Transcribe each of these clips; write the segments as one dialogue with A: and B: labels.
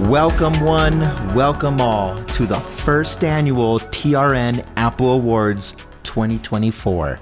A: Welcome one, welcome all to the first annual TRN Apple Awards 2024.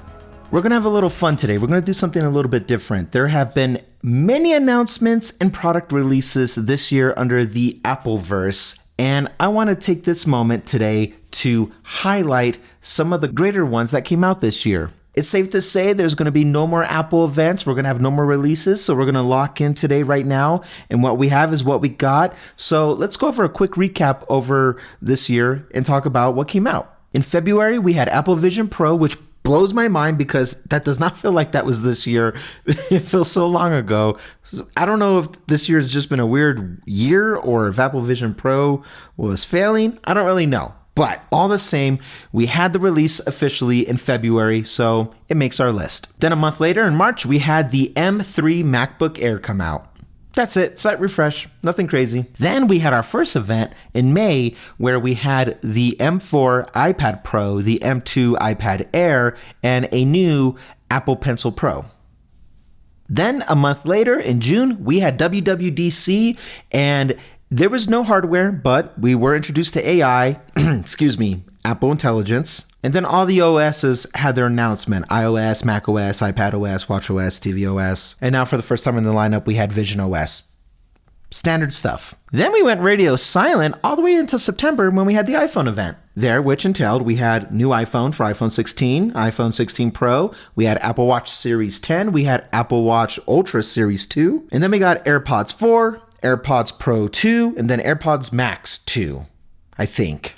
A: We're going to have a little fun today. We're going to do something a little bit different. There have been many announcements and product releases this year under the Appleverse, and I want to take this moment today to highlight some of the greater ones that came out this year. It's safe to say there's going to be no more Apple events. We're going to have no more releases. So we're going to lock in today right now. And what we have is what we got. So let's go over a quick recap over this year and talk about what came out. In February, we had Apple Vision Pro, which blows my mind because that does not feel like that was this year. It feels so long ago. So I don't know if this year has just been a weird year or if Apple Vision Pro was failing. I don't really know. But all the same, we had the release officially in February, so it makes our list. Then a month later, in March, we had the M3 MacBook Air come out. That's it, slight refresh, nothing crazy. Then we had our first event in May where we had the M4 iPad Pro, the M2 iPad Air, and a new Apple Pencil Pro. Then a month later, in June, we had WWDC, and there was no hardware, but we were introduced to AI, Apple Intelligence. And then all the OSs had their announcement: iOS, macOS, iPadOS, watchOS, tvOS. And now for the first time in the lineup, we had visionOS. Standard stuff. Then we went radio silent all the way until September when we had the iPhone event. There, which entailed we had new iPhone for iPhone 16, iPhone 16 Pro, we had Apple Watch Series 10, we had Apple Watch Ultra Series 2, and then we got AirPods 4, AirPods Pro 2, and then AirPods Max 2, I think.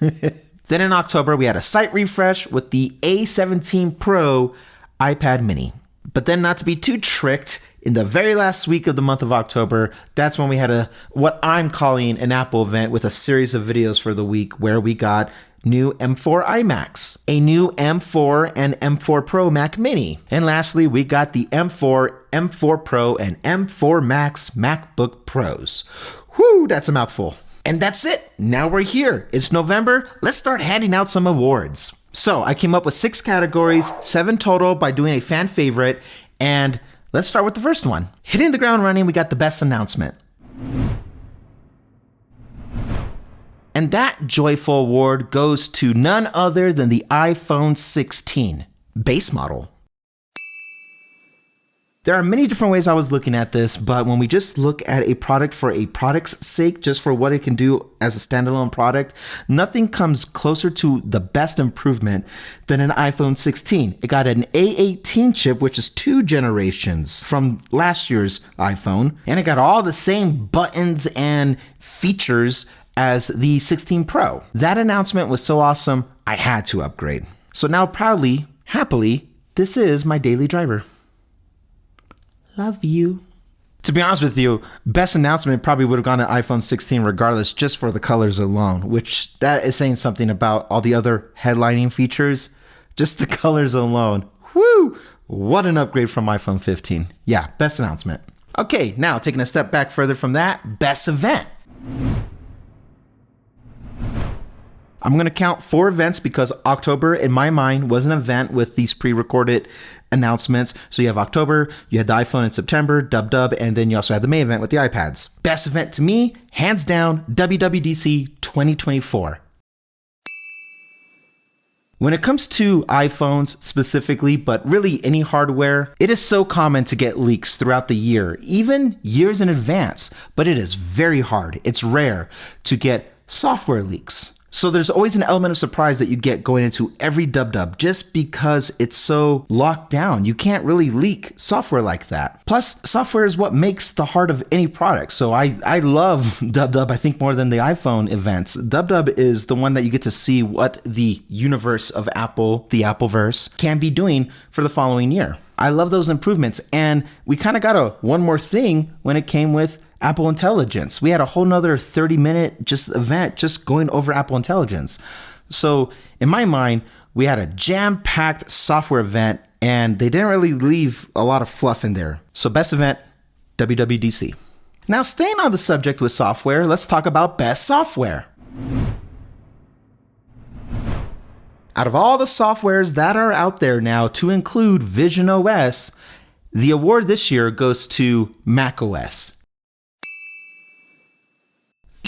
A: Then in October, we had a site refresh with the A17 Pro iPad mini. But then, not to be too tricked, in the very last week of the month of October, that's when we had what I'm calling an Apple event with a series of videos for the week where we got new M4 iMacs, a new M4 and M4 Pro Mac Mini. And lastly, we got the M4, M4 Pro, and M4 Max MacBook Pros. Whew, that's a mouthful. And that's it. Now we're here. It's November. Let's start handing out some awards. So I came up with 6 categories, 7 total by doing a fan favorite. And let's start with the first one. Hitting the ground running, we got the best announcement. And that joyful award goes to none other than the iPhone 16 base model. There are many different ways I was looking at this, but when we just look at a product for a product's sake, just for what it can do as a standalone product, nothing comes closer to the best improvement than an iPhone 16. It got an A18 chip, which is 2 generations from last year's iPhone, and it got all the same buttons and features as the 16 Pro. That announcement was so awesome, I had to upgrade. So now proudly, happily, this is my daily driver. Love you. To be honest with you, best announcement probably would have gone to iPhone 16 regardless, just for the colors alone, which that is saying something about all the other headlining features. Just the colors alone. Woo! What an upgrade from iPhone 15. Yeah, best announcement. Okay, now taking a step back further from that, best event. I'm going to count 4 events because October, in my mind, was an event with these pre-recorded announcements. So you have October, you had the iPhone in September, dub, and then you also had the May event with the iPads. Best event to me, hands down, WWDC 2024. When it comes to iPhones specifically, but really any hardware, it is so common to get leaks throughout the year, even years in advance, but it is very hard. It's rare to get software leaks. So there's always an element of surprise that you get going into every dub just because it's so locked down. You can't really leak software like that. Plus, software is what makes the heart of any product. So I love dub, I think, more than the iPhone events. Dub is the one that you get to see what the universe of Apple, the Appleverse, can be doing for the following year. I love those improvements. And we kind of got one more thing when it came with Apple Intelligence. We had a whole nother 30-minute event just going over Apple Intelligence. So in my mind, we had a jam-packed software event and they didn't really leave a lot of fluff in there. So best event, WWDC. Now staying on the subject with software, let's talk about best software. Out of all the softwares that are out there now to include visionOS, the award this year goes to macOS.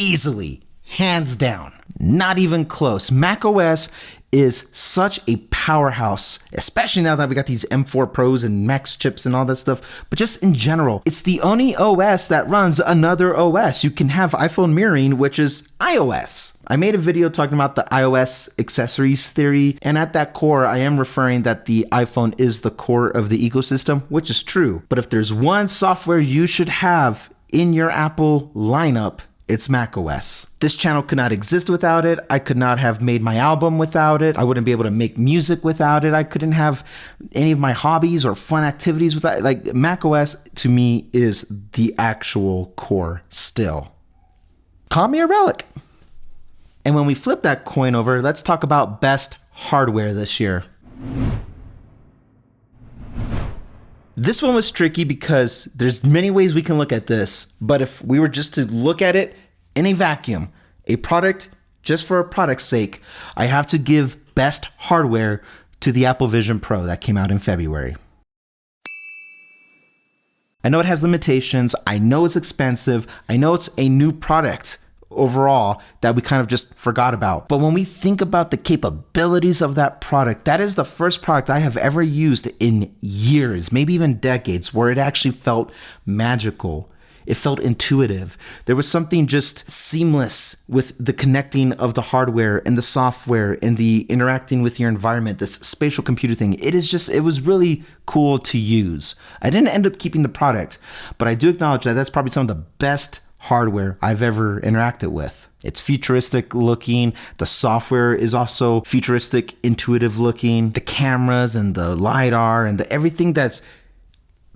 A: easily, hands down, not even close. macOS is such a powerhouse, especially now that we got these M4 Pros and Max chips and all that stuff. But just in general, it's the only OS that runs another OS. You can have iPhone mirroring, which is iOS. I made a video talking about the iOS accessories theory, and at that core, I am referring that the iPhone is the core of the ecosystem, which is true. But if there's one software you should have in your Apple lineup, it's macOS. This channel could not exist without it. I could not have made my album without it. I wouldn't be able to make music without it. I couldn't have any of my hobbies or fun activities without it. Like, macOS to me is the actual core still. Call me a relic. And when we flip that coin over, let's talk about best hardware this year. This one was tricky because there's many ways we can look at this, but if we were just to look at it in a vacuum, a product just for a product's sake, I have to give best hardware to the Apple Vision Pro that came out in February. I know it has limitations. I know it's expensive. I know it's a new product overall that we kind of just forgot about. But when we think about the capabilities of that product, that is the first product I have ever used in years, maybe even decades, where it actually felt magical. It felt intuitive. There was something just seamless with the connecting of the hardware and the software and the interacting with your environment, this spatial computer thing. It was really cool to use. I didn't end up keeping the product, but I do acknowledge that that's probably some of the best hardware I've ever interacted with. It's futuristic looking. The software is also futuristic, intuitive looking. The cameras and the LiDAR and everything that's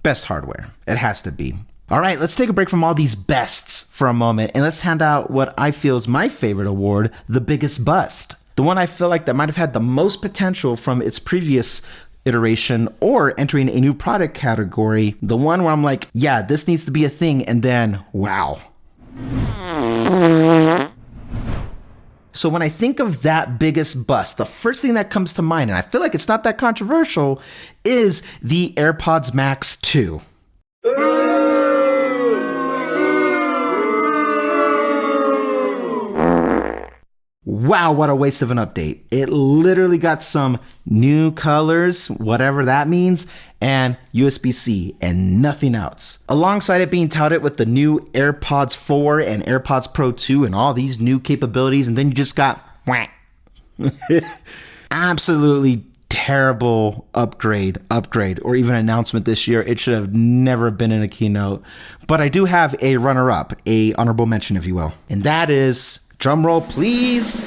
A: best hardware. It has to be. All right, let's take a break from all these bests for a moment and let's hand out what I feel is my favorite award, the biggest bust. The one I feel like that might have had the most potential from its previous iteration or entering a new product category. The one where I'm like, yeah, this needs to be a thing, and then, wow. So when I think of that biggest bust, the first thing that comes to mind, and I feel like it's not that controversial, is the AirPods Max 2. Wow, what a waste of an update. It literally got some new colors, whatever that means, and USB-C and nothing else. Alongside it being touted with the new AirPods 4 and AirPods Pro 2 and all these new capabilities, and then you just got absolutely terrible upgrade, or even announcement this year. It should have never been in a keynote. But I do have a runner-up, a honorable mention, if you will. And that is, drum roll please,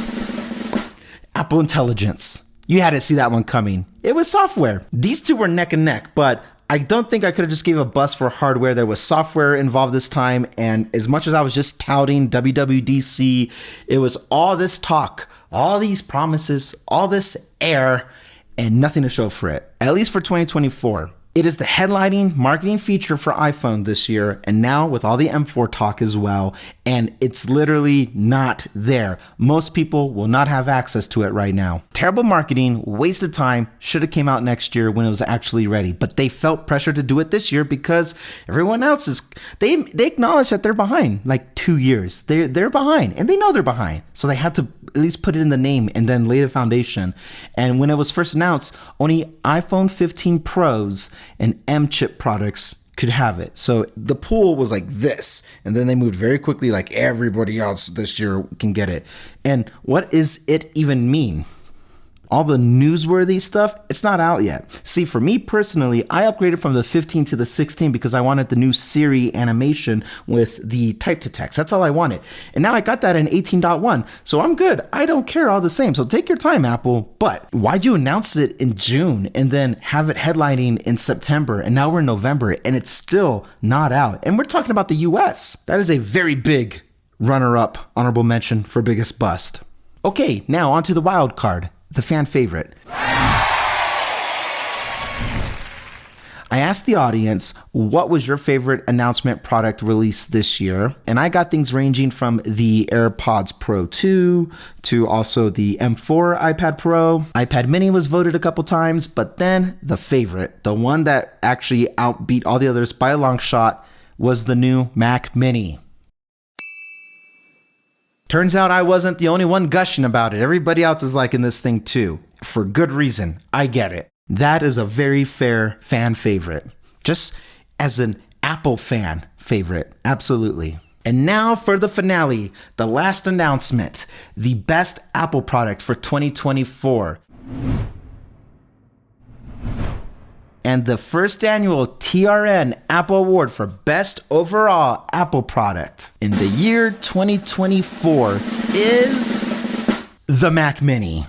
A: Apple Intelligence. You had to see that one coming. It was software. These two were neck and neck, but I don't think I could have just gave a bust for hardware. There was software involved this time, and as much as I was just touting WWDC, it was all this talk, all these promises, all this air, and nothing to show for it, at least for 2024. It is the headlining marketing feature for iPhone this year, and now with all the M4 talk as well, and it's literally not there. Most people will not have access to it right now. Terrible marketing, wasted time, should have came out next year when it was actually ready, but they felt pressure to do it this year because everyone else is, they acknowledge that they're behind, like 2 years. They're behind, and they know they're behind, so they have to at least put it in the name and then lay the foundation. And when it was first announced, only iPhone 15 Pros and M chip products could have it. So the pool was like this, and then they moved very quickly, like everybody else this year can get it. And what does it even mean? All the newsworthy stuff, it's not out yet. See, for me personally, I upgraded from the 15 to the 16 because I wanted the new Siri animation with the type to text. That's all I wanted. And now I got that in 18.1, so I'm good. I don't care, all the same. So take your time, Apple. But why'd you announce it in June and then have it headlining in September? And now we're in November and it's still not out. And we're talking about the US. That is a very big runner-up, honorable mention for biggest bust. Okay, now on to the wild card. The fan favorite. I asked the audience, what was your favorite announcement product release this year? And I got things ranging from the AirPods Pro 2 to also the M4 iPad Pro. iPad mini was voted a couple times, but then the favorite, the one that actually outbeat all the others by a long shot, was the new Mac Mini. Turns out I wasn't the only one gushing about it. Everybody else is liking this thing too. For good reason. I get it. That is a very fair fan favorite. Just as an Apple fan favorite. Absolutely. And now for the finale, the last announcement, the best Apple product for 2024. And the first annual TRN Apple Award for Best Overall Apple Product in the year 2024 is the Mac Mini.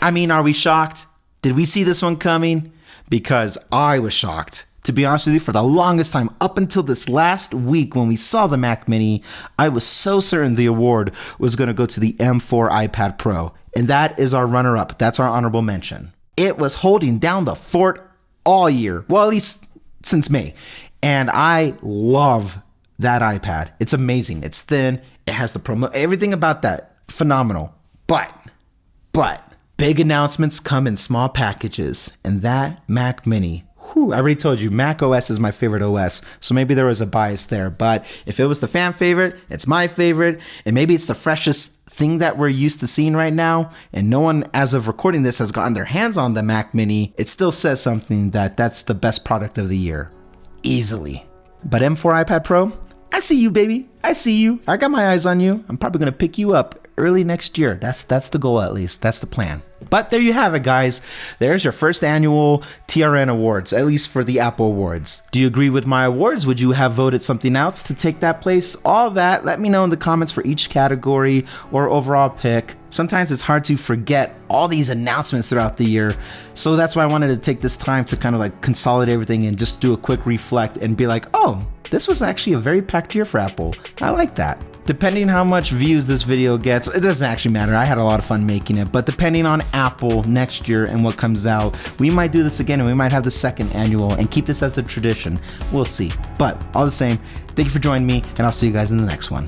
A: I mean, are we shocked? Did we see this one coming? Because I was shocked. To be honest with you, for the longest time, up until this last week when we saw the Mac Mini, I was so certain the award was going to go to the M4 iPad Pro. And that is our runner-up. That's our honorable mention. It was holding down the fort all year. Well, at least since May. And I love that iPad. It's amazing. It's thin. It has the promo. Everything about that, phenomenal. But, big announcements come in small packages. And that Mac Mini, I already told you, Mac OS is my favorite OS, so maybe there was a bias there. But if it was the fan favorite, it's my favorite, and maybe it's the freshest thing that we're used to seeing right now, and no one, as of recording this, has gotten their hands on the Mac Mini, it still says something that that's the best product of the year. Easily. But M4 iPad Pro, I see you, baby. I see you. I got my eyes on you. I'm probably going to pick you up early next year. That's the goal, at least. That's the plan. But there you have it, guys. There's your first annual TRN Awards, at least for the Apple Awards. Do you agree with my awards? Would you have voted something else to take that place? All that, let me know in the comments for each category or overall pick. Sometimes it's hard to forget all these announcements throughout the year. So that's why I wanted to take this time to kind of like consolidate everything and just do a quick reflect and be like, oh, this was actually a very packed year for Apple. I like that. Depending how much views this video gets, it doesn't actually matter. I had a lot of fun making it, but depending on Apple next year and what comes out, we might do this again and we might have the second annual and keep this as a tradition. We'll see. But all the same, thank you for joining me and I'll see you guys in the next one.